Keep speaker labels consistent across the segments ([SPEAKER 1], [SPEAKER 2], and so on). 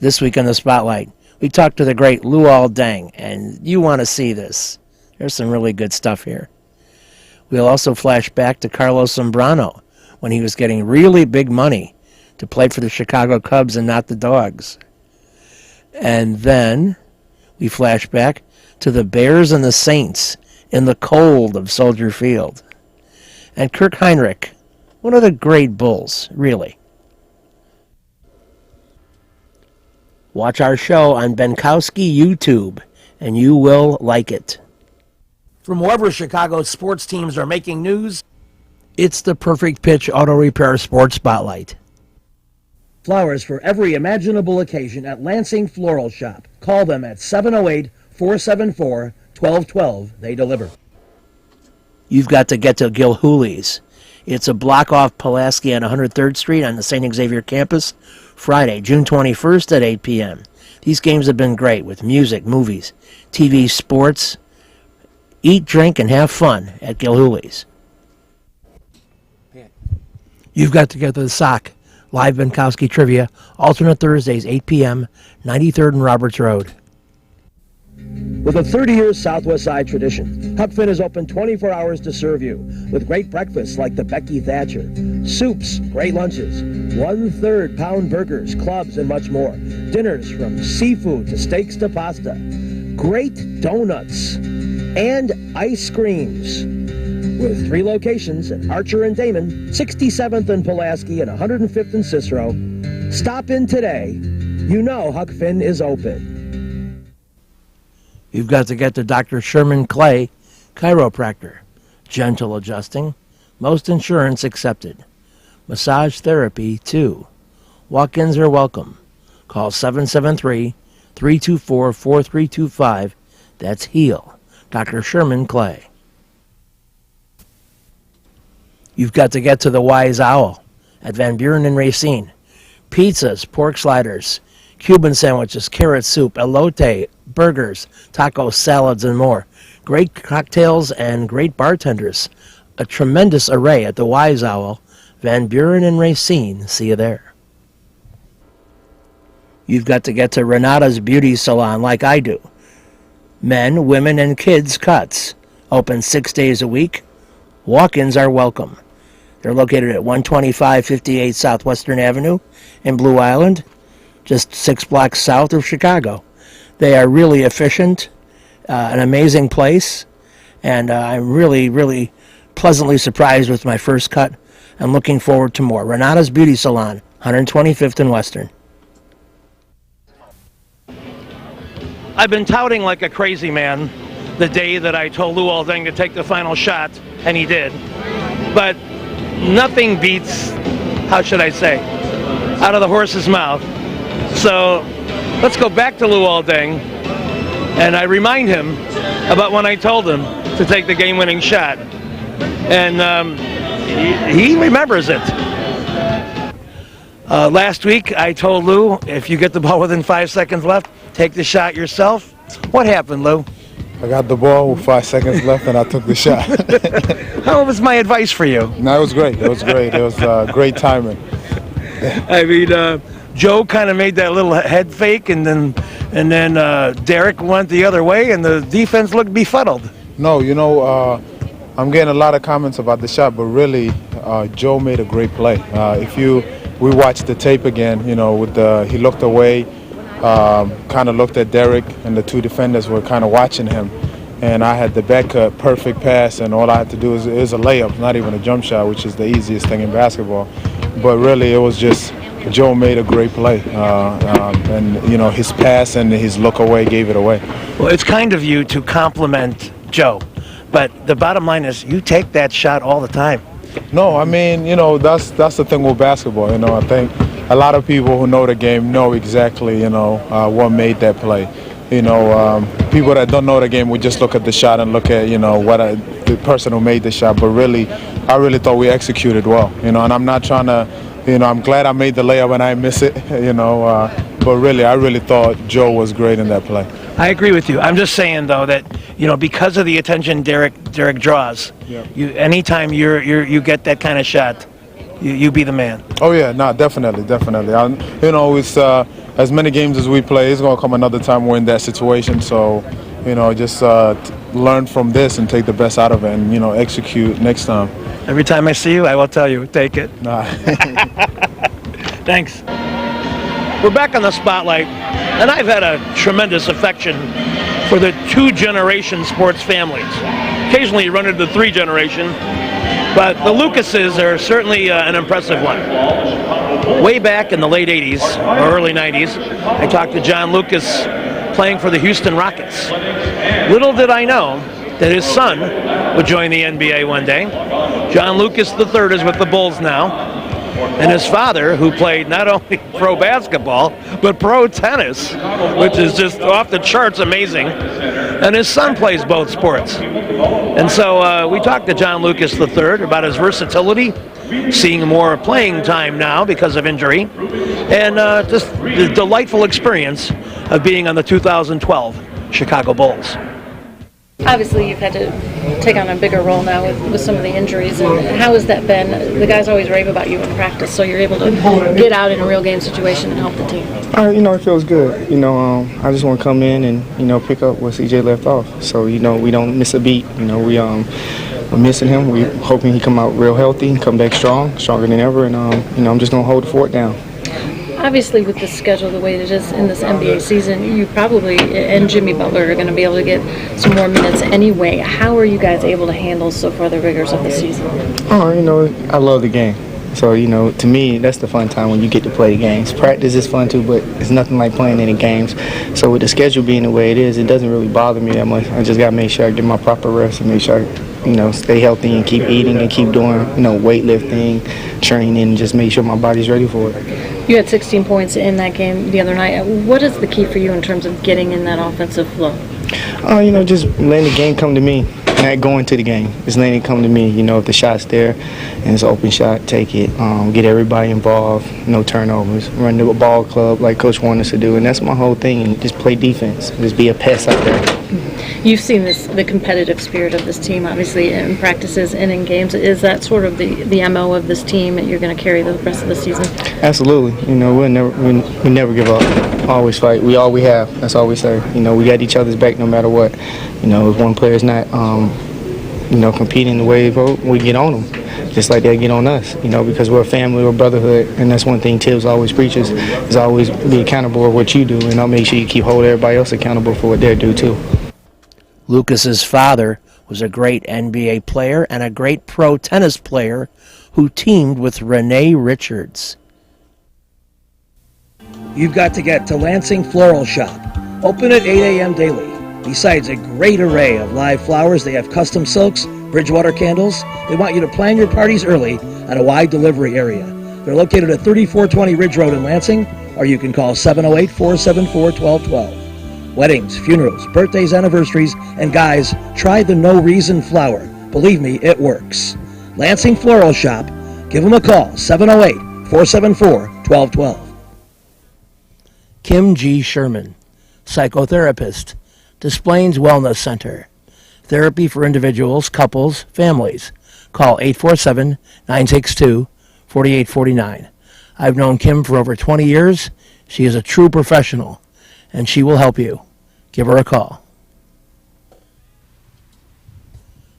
[SPEAKER 1] This week on the Spotlight, we talked to the great Luol Deng, and you want to see this. There's some really good stuff here. We'll also flash back to Carlos Zambrano when he was getting really big money to play for the Chicago Cubs and not the Dogs. And then we flash back to the Bears and the Saints in the cold of Soldier Field. And Kirk Heinrich, one of the great Bulls, really. Watch our show on Benkowski YouTube, and you will like it. From wherever Chicago's sports teams are making news, it's the Perfect Pitch Auto Repair Sports Spotlight. Flowers for every imaginable occasion at Lansing Floral Shop. Call them at 708-474-1212. They deliver. You've got to get to Gilhooly's. It's a block off Pulaski on 103rd Street on the St. Xavier campus, Friday, June 21st at 8 p.m. These games have been great with music, movies, TV, sports. Eat, drink, and have fun at Gilhooly's. You've got to get to the Sock. Live Benkowski Trivia, alternate Thursdays, 8 p.m., 93rd and Roberts Road. With a 30-year Southwest Side tradition, Huck Finn is open 24 hours to serve you with great breakfasts like the Becky Thatcher, soups, great lunches, 1/3 pound burgers, clubs, and much more. Dinners from seafood to steaks to pasta, great donuts, and ice creams. With 3 locations at Archer and Damon, 67th and Pulaski, and 105th and Cicero. Stop in today. You know Huck Finn is open. You've got to get to Dr. Sherman Clay, chiropractor. Gentle adjusting. Most insurance accepted. Massage therapy, too. Walk-ins are welcome. Call 773-324-4325. That's HEAL. Dr. Sherman Clay. You've got to get to the Wise Owl at Van Buren and Racine. Pizzas, pork sliders, Cuban sandwiches, carrot soup, elote, burgers, tacos, salads, and more. Great cocktails and great bartenders. A tremendous array at the Wise Owl, Van Buren and Racine. See you there. You've got to get to Renata's Beauty Salon like I do. Men, women, and kids cuts. Open 6 days a week. Walk-ins are welcome. They're located at 12558 Southwestern Avenue in Blue Island, just 6 blocks south of Chicago. They are really efficient, an amazing place, and I'm really, really pleasantly surprised with my first cut. I'm looking forward to more. Renata's Beauty Salon, 125th and Western. I've been touting like a crazy man the day that I told Luol Deng to take the final shot, and he did. But nothing beats, how should I say, out of the horse's mouth. So let's go back to Luol Deng, and I remind him about when I told him to take the game-winning shot. And he remembers it. Last week, I told Lou, if you get the ball within 5 seconds left, take the shot yourself. What happened, Lou?
[SPEAKER 2] I got the ball with 5 seconds left, and I took the shot.
[SPEAKER 1] How was my advice for you?
[SPEAKER 2] No, it was great. It was great. It was great timing.
[SPEAKER 1] I mean, Joe kind of made that little head fake, and then Derek went the other way, and the defense looked befuddled.
[SPEAKER 2] No, you know, I'm getting a lot of comments about the shot, but really, Joe made a great play. We watched the tape again, you know, he looked away. Kind of looked at Derek, and the 2 defenders were kind of watching him. And I had the back cut, perfect pass, and all I had to do is a layup, not even a jump shot, which is the easiest thing in basketball. But really, it was just Joe made a great play. And, you know, his pass and his look away gave it away.
[SPEAKER 1] Well, it's kind of you to compliment Joe. But the bottom line is you take that shot all the time.
[SPEAKER 2] No, I mean, you know, that's the thing with basketball. You know, I think a lot of people who know the game know exactly, you know, what made that play. You know, people that don't know the game would just look at the shot and look at, you know, the person who made the shot. But really, I really thought we executed well. You know, and I'm not trying to, you know, I'm glad I made the layup and I miss it. You know, but really, I really thought Joe was great in that play.
[SPEAKER 1] I agree with you. I'm just saying though that, you know, because of the attention Derek draws,
[SPEAKER 2] yep.
[SPEAKER 1] Anytime you get that kind of shot, you be the man.
[SPEAKER 2] Oh yeah, no, definitely. You know, it's as many games as we play, it's going to come another time we're in that situation. So, just learn from this and take the best out of it and, execute next time.
[SPEAKER 1] Every time I see you, I will tell you, take it.
[SPEAKER 2] Nah.
[SPEAKER 1] Thanks. We're back on the spotlight, and I've had a tremendous affection for the two-generation sports families. Occasionally you run into the three-generation, but the Lucases are certainly an impressive one. Way back in the late 80s or early 90s, I talked to John Lucas playing for the Houston Rockets. Little did I know that his son would join the NBA one day. John Lucas III is with the Bulls now. And his father, who played not only pro basketball, but pro tennis, which is just off the charts amazing. And his son plays both sports. And so we talked to John Lucas III about his versatility, seeing more playing time now because of injury, and just the delightful experience of being on the 2012 Chicago Bulls.
[SPEAKER 3] Obviously, you've had to take on a bigger role now with some of the injuries. And how has that been? The guys always rave about you in practice, so you're able to get out in a real game situation and help the team.
[SPEAKER 4] It feels good. I just want to come in and, pick up where CJ left off. So, we don't miss a beat. We're missing him. We're hoping he come out real healthy and come back stronger than ever. And, I'm just going to hold the fort down.
[SPEAKER 3] Obviously, with the schedule the way it is in this NBA season, you probably, and Jimmy Butler, are going to be able to get some more minutes anyway. How are you guys able to handle so far the rigors of the season?
[SPEAKER 4] I love the game. So, to me, that's the fun time when you get to play games. Practice is fun too, but it's nothing like playing any games. So with the schedule being the way it is, it doesn't really bother me that much. I just got to make sure I get my proper rest and make sure I, stay healthy and keep eating and keep doing, weightlifting, training, and just make sure my body's ready for it.
[SPEAKER 3] You had 16 points in that game the other night. What is the key for you in terms of getting in that offensive flow?
[SPEAKER 4] Just letting the game come to me. Not going to the game. Just letting it come to me. If the shot's there and it's an open shot, take it. Get everybody involved. No turnovers. Run the ball club like Coach wanted us to do. And that's my whole thing. And just play defense. Just be a pest out there.
[SPEAKER 3] You've seen the competitive spirit of this team, obviously, in practices and in games. Is that sort of the MO of this team that you're going to carry the rest of the season?
[SPEAKER 4] Absolutely. We never give up. Always fight. We all we have. That's all we say. We got each other's back no matter what. If one player's not, competing the way they vote, we get on them, just like they get on us. Because we're a family, we're a brotherhood, and that's one thing Tibbs always preaches: is always be accountable for what you do, and I'll make sure you keep holding everybody else accountable for what they do too.
[SPEAKER 1] Lucas's father was a great NBA player and a great pro tennis player who teamed with Renee Richards. You've got to get to Lansing Floral Shop. Open at 8 a.m. daily. Besides a great array of live flowers, they have custom silks, Bridgewater candles. They want you to plan your parties early on a wide delivery area. They're located at 3420 Ridge Road in Lansing, or you can call 708-474-1212. Weddings, funerals, birthdays, anniversaries, and guys, try the No Reason flower. Believe me, it works. Lansing Floral Shop. Give them a call, 708-474-1212. Kim G. Sherman, psychotherapist, Des Plaines Wellness Center. Therapy for individuals, couples, families. Call 847-962-4849. I've known Kim for over 20 years. She is a true professional, and she will help you. Give her a call.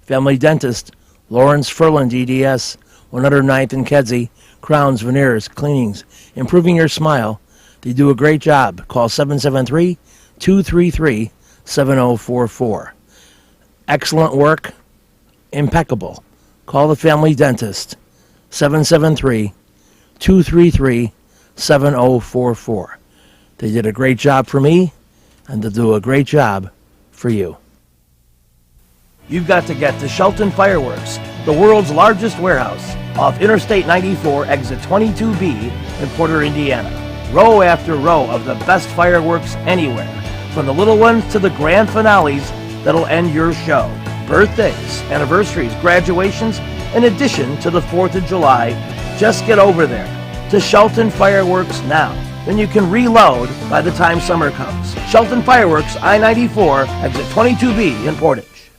[SPEAKER 1] Family Dentist, Lawrence Furlan, DDS, 109th and Kedzie, crowns, veneers, cleanings, improving your smile. They do a great job. Call 773-233-7044. Excellent work, impeccable. Call the Family Dentist, 773-233-7044. They did a great job for me, and they'll do a great job for you. You've got to get to Shelton Fireworks, the world's largest warehouse, off Interstate 94, exit 22B in Porter, Indiana. Row after row of the best fireworks anywhere, from the little ones to the grand finales that'll end your show. Birthdays, anniversaries, graduations, in addition to the 4th of July. Just get over there to Shelton Fireworks now. Then you can reload by the time summer comes. Shelton Fireworks, I-94, exit 22B in Portage.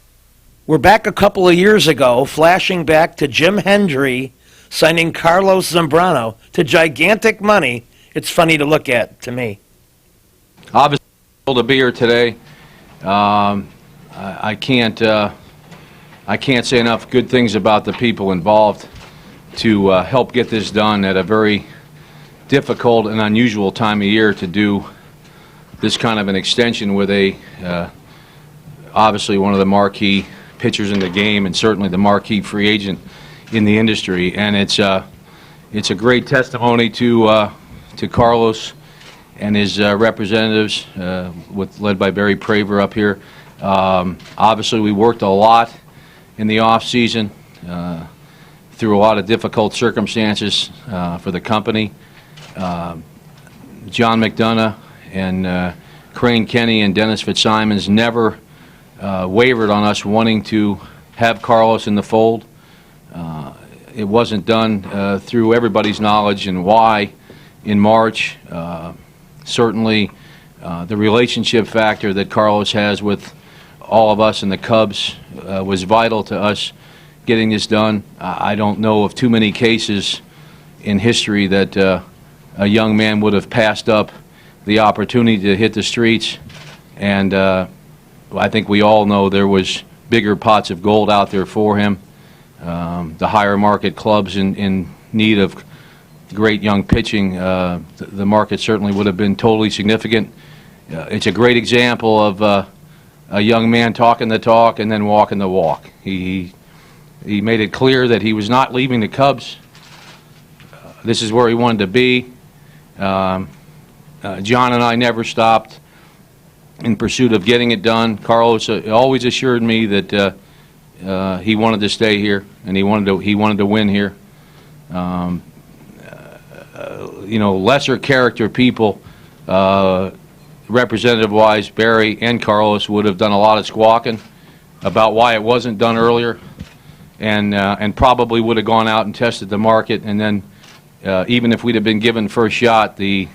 [SPEAKER 1] We're back a couple of years ago, flashing back to Jim Hendry signing Carlos Zambrano to gigantic money. It's funny to look at, to me.
[SPEAKER 5] Obviously, able to be here today. I can't say enough good things about the people involved to help get this done at a very difficult and unusual time of year to do this kind of an extension with obviously one of the marquee pitchers in the game and certainly the marquee free agent in the industry. And it's a great testimony to Carlos and his representatives, led by Barry Praver up here. Obviously, we worked a lot in the off season through a lot of difficult circumstances for the company. John McDonough and Crane Kenny and Dennis Fitzsimons never wavered on us wanting to have Carlos in the fold. It wasn't done through everybody's knowledge and why in March. Certainly the relationship factor that Carlos has with all of us in the Cubs was vital to us getting this done. I don't know of too many cases in history that a young man would have passed up the opportunity to hit the streets, and I think we all know there was bigger pots of gold out there for him. The higher market clubs in need of great young pitching, the market certainly would have been totally significant. It's a great example of a young man talking the talk and then walking the walk. He made it clear that he was not leaving the Cubs. This is where he wanted to be. John and I never stopped in pursuit of getting it done. Carlos always assured me that he wanted to stay here and he wanted to win here. You know, lesser character people, representative-wise, Barry and Carlos would have done a lot of squawking about why it wasn't done earlier, and probably would have gone out and tested the market, and then even if we'd have been given first shot, the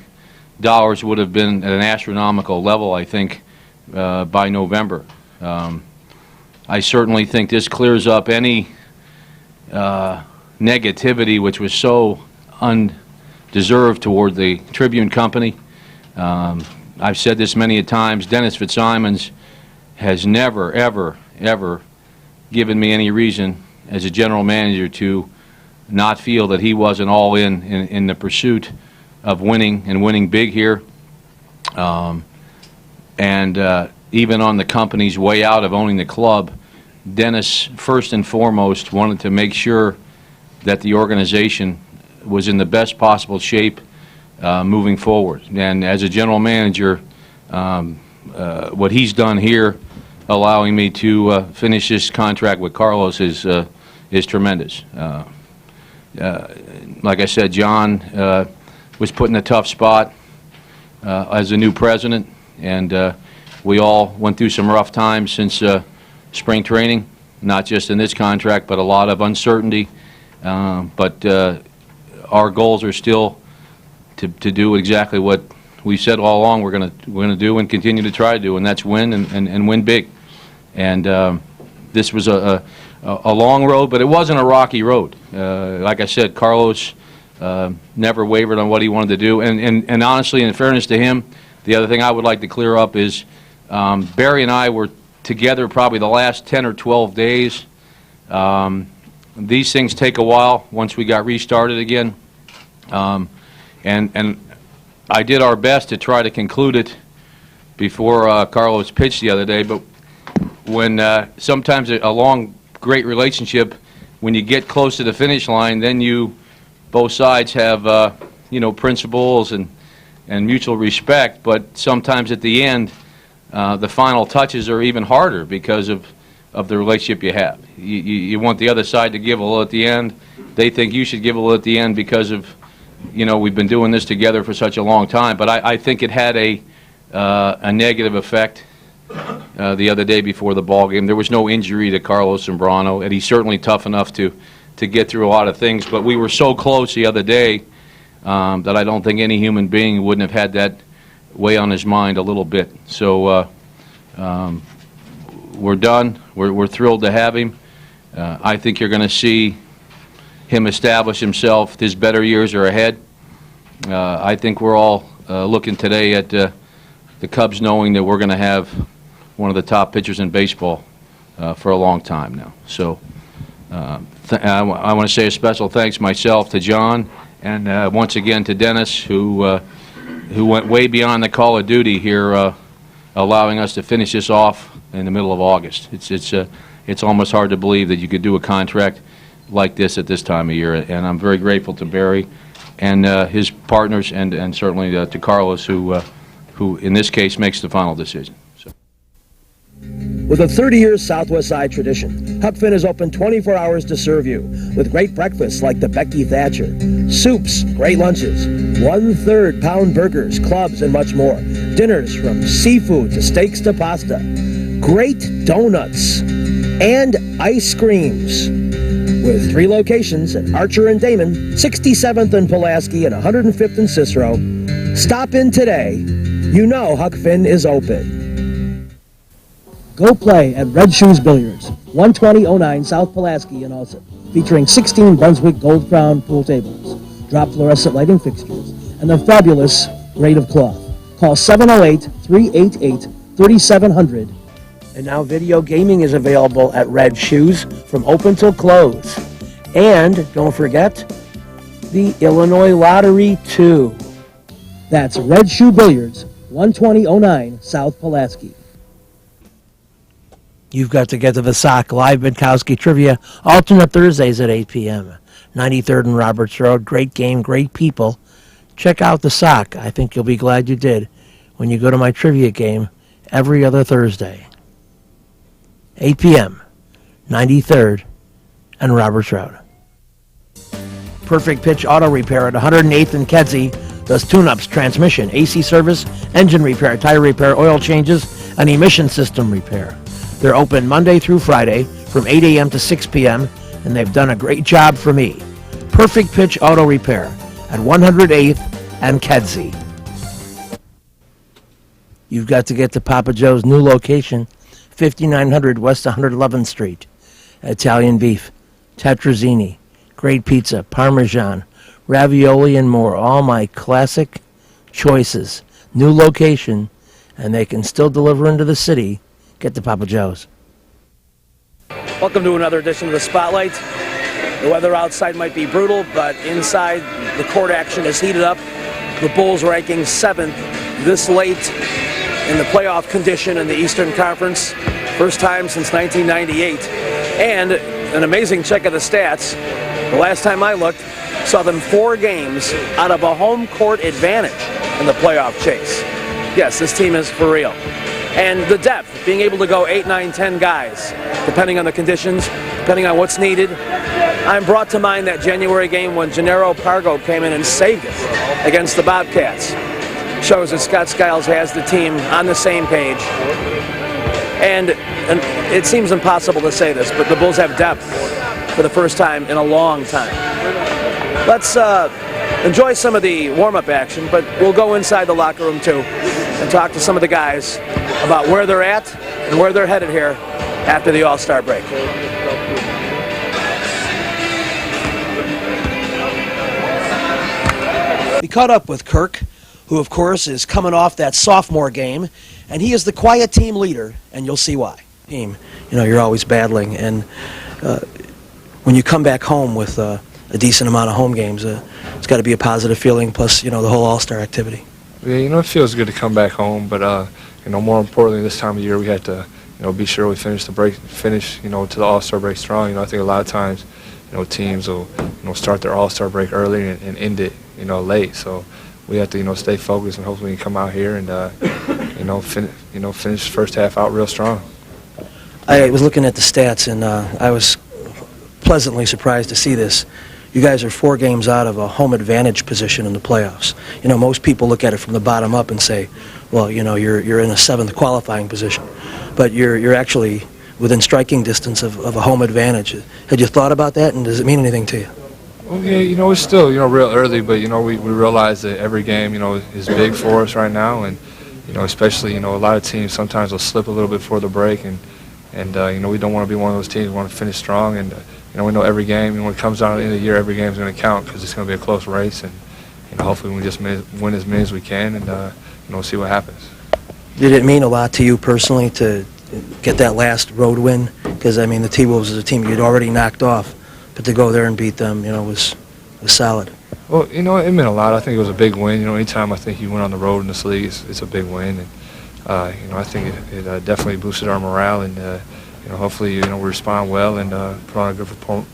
[SPEAKER 5] dollars would have been at an astronomical level, I think, by November. I certainly think this clears up any negativity which was so undeserved toward the Tribune Company. I've said this many a times. Dennis Fitzsimons has never, ever, ever given me any reason as a general manager to not feel that he wasn't all in the pursuit of winning and winning big here. Even on the company's way out of owning the club, Dennis, first and foremost, wanted to make sure that the organization was in the best possible shape moving forward. And as a general manager, what he's done here, allowing me to finish this contract with Carlos, is tremendous. Like I said, John was put in a tough spot as a new president, and we all went through some rough times since spring training, not just in this contract, but a lot of uncertainty. But our goals are still to do exactly what we said all along we're going to do and continue to try to do, and that's win and win big. And this was a long road, but it wasn't a rocky road. Like I said, Carlos never wavered on what he wanted to do. And honestly, in fairness to him, the other thing I would like to clear up is Barry and I were together probably the last 10 or 12 days. These things take a while once we got restarted again. And I did our best to try to conclude it before Carlos pitched the other day, but when sometimes a long, great relationship, when you get close to the finish line, then both sides have principles and mutual respect, but sometimes at the end, the final touches are even harder because of the relationship you have. You want the other side to give a little at the end. They think you should give a little at the end because of, we've been doing this together for such a long time. But I think it had a negative effect the other day before the ball game. There was no injury to Carlos Zambrano, and he's certainly tough enough to get through a lot of things. But we were so close the other day that I don't think any human being wouldn't have had that weigh on his mind a little bit. So we're done. We're thrilled to have him. I think you're going to see him establish himself. His better years are ahead. I think we're all looking today at the Cubs knowing that we're going to have one of the top pitchers in baseball for a long time now. So I want to say a special thanks myself to John, and once again to Dennis, who went way beyond the call of duty here, allowing us to finish this off in the middle of August. It's almost hard to believe that you could do a contract like this at this time of year, and I'm very grateful to Barry and his partners, and certainly to Carlos, who in this case makes the final decision. So.
[SPEAKER 1] With a 30-year Southwest Side tradition, Huck Finn is open 24 hours to serve you with great breakfasts like the Becky Thatcher, soups, great lunches, 1/3 pound burgers, clubs, and much more. Dinners from seafood to steaks to pasta, great donuts, and ice creams. With 3 locations at Archer and Damon, 67th and Pulaski, and 105th and Cicero. Stop in today. You know Huck Finn is open. Go play at Red Shoes Billiards, 12009 South Pulaski in Alsip, featuring 16 Brunswick Gold Crown pool tables, drop fluorescent lighting fixtures, and the fabulous Raid of Cloth. Call 708-388-3700. And now video gaming is available at Red Shoes from open till close. And don't forget, the Illinois Lottery too. That's Red Shoe Billiards, 12009 South Pulaski. You've got to get to the Sock Live Binkowski Trivia, alternate Thursdays at 8 p.m. 93rd and Roberts Road. Great game, great people. Check out the Sock. I think you'll be glad you did when you go to my trivia game every other Thursday. 8 p.m., 93rd and Roberts Road. Perfect Pitch Auto Repair at 108th and Kedzie does tune-ups, transmission, AC service, engine repair, tire repair, oil changes, and emission system repair. They're open Monday through Friday from 8 a.m. to 6 p.m., and they've done a great job for me. Perfect Pitch Auto Repair at 108th and Kedzie. You've got to get to Papa Joe's new location, 5900 West 111th Street. Italian beef, tetrazzini, great pizza, parmesan, ravioli, and more. All my classic choices. New location, and they can still deliver into the city. Get to Papa Joe's. Welcome to another edition of the Spotlight. The weather outside might be brutal, but inside the court action is heated up. The Bulls ranking 7th this late in the playoff condition in the Eastern Conference. First time since 1998. And an amazing check of the stats. The last time I looked, saw them 4 games out of a home court advantage in the playoff chase. Yes, this team is for real. And the depth, being able to go 8, 9, 10 guys, depending on the conditions, depending on what's needed. I'm brought to mind that January game when Gennaro Pargo came in and saved it against the Bobcats. Shows that Scott Skiles has the team on the same page. And it seems impossible to say this, but the Bulls have depth for the first time in a long time. Let's enjoy some of the warm-up action, but we'll go inside the locker room too and talk to some of the guys about where they're at and where they're headed here after the All-Star break. We caught up with Kirk, who of course is coming off that sophomore game, and he is the quiet team leader, and you'll see why. Team, you know, you're always battling, and when you come back home with a decent amount of home games, it's got to be a positive feeling, plus, you know, the whole All-Star activity.
[SPEAKER 6] Yeah, you know, it feels good to come back home, but you know, more importantly, this time of year, we had to, you know, be sure we finish, you know, to the All-Star break strong. You know, I think a lot of times, you know, teams will, you know, start their All-Star break early and end it, you know, late. So we have to, you know, stay focused and hopefully we can come out here and, you know, finish the first half out real strong.
[SPEAKER 1] I was looking at the stats, and I was pleasantly surprised to see this. You guys are 4 games out of a home advantage position in the playoffs. You know, most people look at it from the bottom up and say, well, you know, you're in a 7th qualifying position, but you're actually within striking distance of a home advantage. Had you thought about that, and does it mean anything to you?
[SPEAKER 6] Well, yeah, you know, it's still, you know, real early, but, you know, we realize that every game, you know, is big for us right now, and, you know, especially, you know, a lot of teams sometimes will slip a little bit before the break, and you know, we don't want to be one of those teams. We want to finish strong, and you know, we know every game, and when it comes down to the end of the year, every game is going to count because it's going to be a close race, and you know, hopefully we just win as many as we can, and you know, see what happens.
[SPEAKER 1] Did it mean a lot to you personally to get that last road win? Because, I mean, the T-Wolves is a team you'd already knocked off, but to go there and beat them, was solid.
[SPEAKER 6] Well, it meant a lot. I think it was a big win. Anytime I think you went on the road in this league, it's a big win. And, I think it definitely boosted our morale. And, hopefully, we respond well and put on a good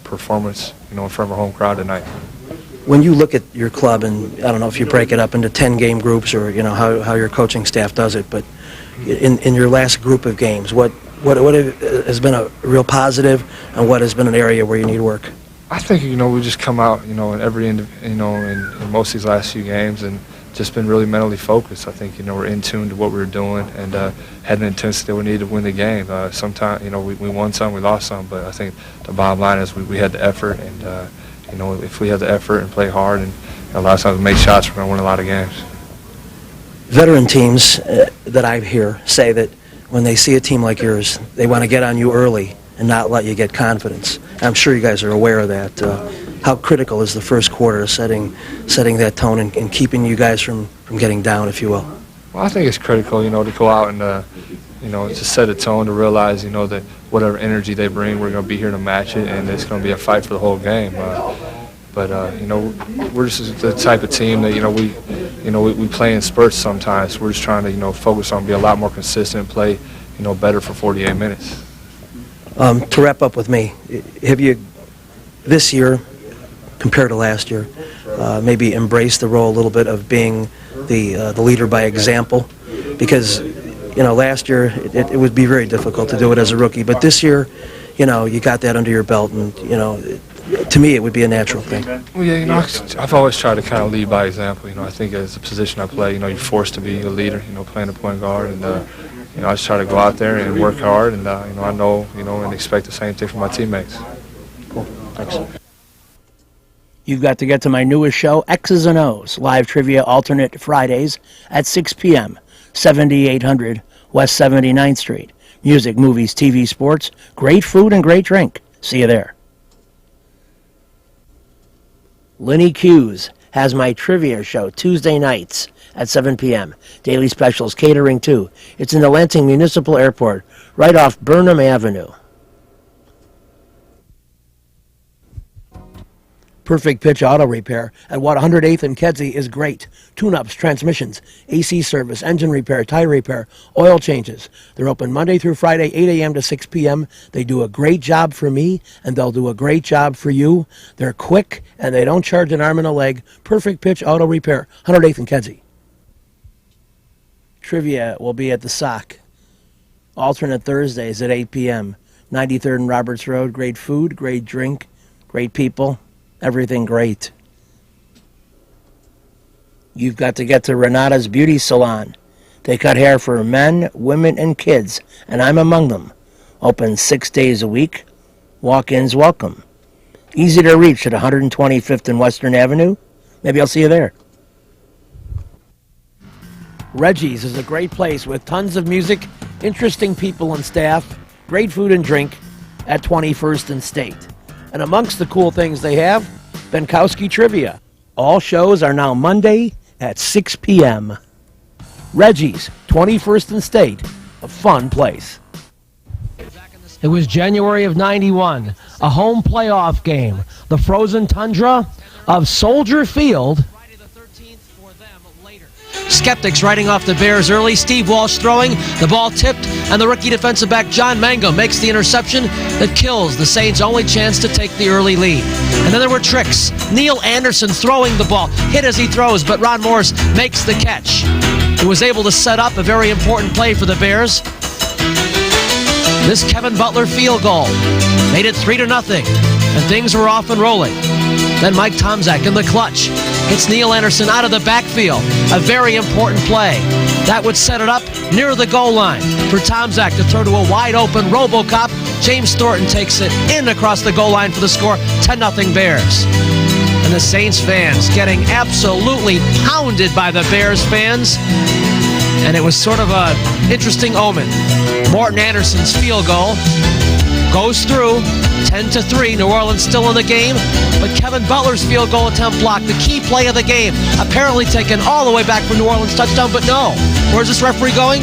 [SPEAKER 6] performance, in front of our home crowd tonight.
[SPEAKER 1] When you look at your club, and I don't know if you break it up into 10-game groups or, how your coaching staff does it, but in your last group of games, what has been a real positive and what has been an area where you need work?
[SPEAKER 6] I think, we just come out, in every, in most of these last few games and just been really mentally focused. I think, we're in tune to what we were doing and had an intensity that we needed to win the game. Sometimes, we won some, we lost some, but I think the bottom line is we had the effort and, if we have the effort and play hard and a lot of times we make shots, we're going to win a lot of games.
[SPEAKER 1] Veteran teams that I hear say that when they see a team like yours, they want to get on you early and not let you get confidence. I'm sure you guys are aware of that. How critical is the first quarter setting that tone and keeping you guys from getting down, if you will?
[SPEAKER 6] Well, I think it's critical, to go out and, to set a tone, to realize, that whatever energy they bring, we're going to be here to match it, and it's going to be a fight for the whole game. But we're just the type of team that, we play in spurts sometimes. We're just trying to, focus on be a lot more consistent, play, better for 48 minutes.
[SPEAKER 1] To wrap up with me, have you, this year, compared to last year, maybe embraced the role a little bit of being the leader by example? Because, last year it would be very difficult to do it as a rookie, but this year, you got that under your belt, and, to me it would be a natural thing.
[SPEAKER 6] Well, yeah, I've always tried to kind of lead by example. I think as the position I play, you're forced to be a leader, playing the point guard, and I just try to go out there and work hard, and I know, and expect the same thing from my teammates.
[SPEAKER 1] Cool. Thanks.
[SPEAKER 7] You've got to get to my newest show, X's and O's, live trivia alternate Fridays at 6 p.m., 7800 West 79th Street. Music, movies, TV, sports, great food, and great drink. See you there. Lenny Hughes has my trivia show Tuesday nights at 7 p.m. Daily specials, catering too. It's in the Lansing Municipal Airport, right off Burnham Avenue. Perfect Pitch Auto Repair at 108th and Kedzie is great. Tune-ups, transmissions, AC service, engine repair, tire repair, oil changes. They're open Monday through Friday, 8 a.m. to 6 p.m. They do a great job for me, and they'll do a great job for you. They're quick, and they don't charge an arm and a leg. Perfect Pitch Auto Repair, 108th and Kedzie. Trivia will be at the Sock. Alternate Thursdays at 8 p.m. 93rd and Roberts Road. Great food, great drink, great people. Everything great. You've got to get to Renata's Beauty Salon. They cut hair for men, women, and kids, and I'm among them. Open 6 days a week. Walk-ins welcome. Easy to reach at 125th and Western Avenue. Maybe I'll see you there. Reggie's is a great place with tons of music, interesting people and staff, great food and drink at 21st and State. And amongst the cool things they have, Benkowski Trivia. All shows are now Monday at 6 p.m. Reggie's, 21st and State, a fun place. It was January of '91, a home playoff game. The frozen tundra of Soldier Field. Skeptics riding off the Bears early. Steve Walsh throwing. The ball tipped, and the rookie defensive back John Mangum makes the interception that kills the Saints' only chance to take the early lead. And then there were tricks. Neil Anderson throwing the ball, hit as he throws, but Ron Morris makes the catch. He was able to set up a very important play for the Bears. This Kevin Butler field goal made it 3-0, and things were off and rolling. Then Mike Tomczak in the clutch hits Neil Anderson out of the backfield. A very important play. That would set it up near the goal line for Tomczak to throw to a wide-open RoboCop. James Thornton takes it in across the goal line for the score, 10-0 Bears. And the Saints fans getting absolutely pounded by the Bears fans. And it was sort of an interesting omen. Morton Anderson's field goal goes through, 10-3. New Orleans still in the game, but Kevin Butler's field goal attempt blocked, the key play of the game, apparently taken all the way back from New Orleans touchdown, but no. Where's this referee going?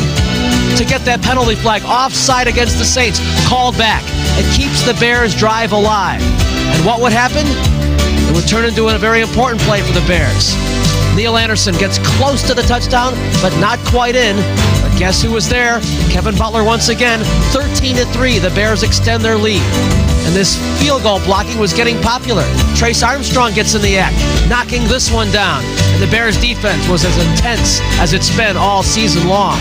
[SPEAKER 7] to get that penalty flag offside against the Saints called back. It keeps the Bears' drive alive. And what would happen? It would turn into a very important play for the Bears. Neil Anderson gets close to the touchdown, but not quite in. But guess who was there? Kevin Butler once again. 13-3, the Bears extend their lead. And this field goal blocking was getting popular. Trace Armstrong gets in the act, knocking this one down. And the Bears' defense was as intense as it's been all season long.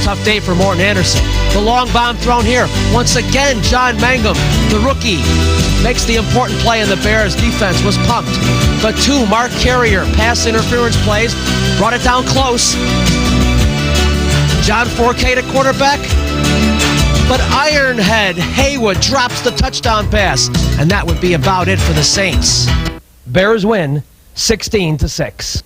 [SPEAKER 7] Tough day for Morten Andersen. The long bomb thrown here. Once again, John Mangum, the rookie, makes the important play, and the Bears' defense was pumped. The two Mark Carrier pass interference plays brought it down close. John Forcade at quarterback. But Ironhead Haywood drops the touchdown pass, and that would be about it for the Saints.
[SPEAKER 1] Bears win 16-6.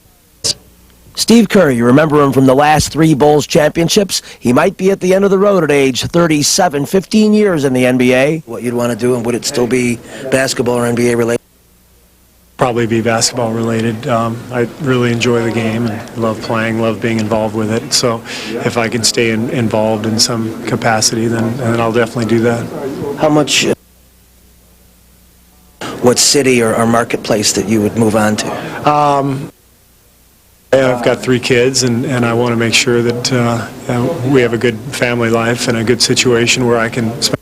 [SPEAKER 1] Steve Kerr, you remember him from the last 3 Bulls championships. He might be at the end of the road at age 37, 15 years in the NBA. What you'd want to do, and would it still be basketball or NBA related?
[SPEAKER 8] Probably be basketball related. I really enjoy the game and love playing, love being involved with it. So if I can stay involved in some capacity, then I'll definitely do that.
[SPEAKER 1] How much, what city or marketplace that you would move on to?
[SPEAKER 8] I've got 3 kids, and I want to make sure that we have a good family life and a good situation where I can spend.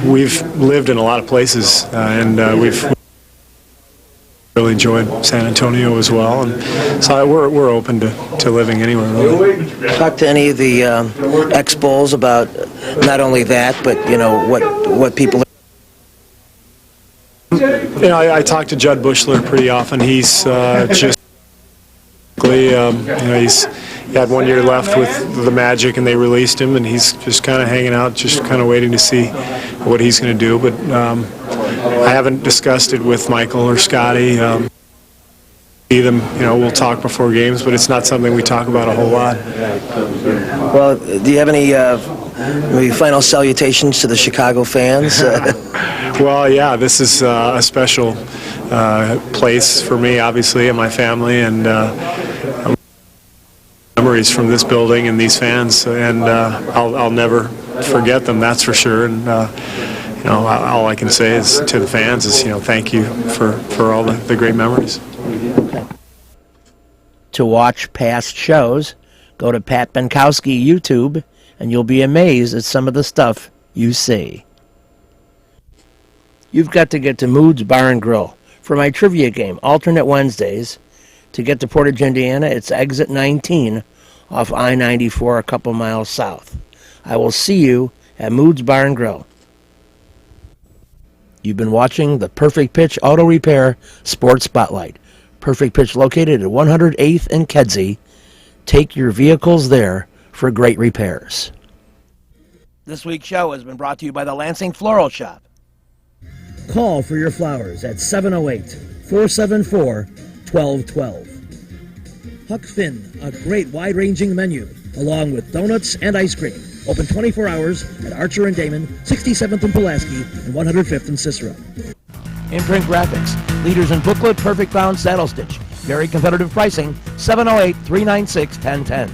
[SPEAKER 8] We've lived in a lot of places, and we've really enjoyed San Antonio as well, and so we're open to living anywhere, really.
[SPEAKER 1] Talk to any of the ex-Bulls about not only that, but what people.
[SPEAKER 8] I talk to Judd Bushler pretty often. He's just, he had 1 year left with the Magic, and they released him, and he's just kind of hanging out, just kind of waiting to see what he's going to do. But I haven't discussed it with Michael or Scotty. See them, we'll talk before games, but it's not something we talk about a whole lot.
[SPEAKER 1] Well, do you have any maybe final salutations to the Chicago fans?
[SPEAKER 8] Well, yeah, this is a special place for me, obviously, and my family, and memories from this building and these fans, and I'll never forget them, that's for sure. And all I can say is to the fans is thank you for all the great memories.
[SPEAKER 1] To watch past shows, go to Pat Benkowski YouTube, and you'll be amazed at some of the stuff you see. You've got to get to Mood's Bar and Grill for my trivia game, alternate Wednesdays. To get to Portage, Indiana, it's exit 19 off I-94 a couple miles south. I will see you at Mood's Bar and Grill. You've been watching the Perfect Pitch Auto Repair Sports Spotlight. Perfect Pitch located at 108th and Kedzie. Take your vehicles there for great repairs. This week's show has been brought to you by the Lansing Floral Shop. Call for your flowers at 708-474-1212. Huck Finn, a great wide-ranging menu, along with donuts and ice cream. Open 24 hours at Archer and Damon, 67th and Pulaski, and 105th and Cicero. Imprint Graphics, leaders in booklet, perfect bound saddle stitch. Very competitive pricing, 708-396-1010.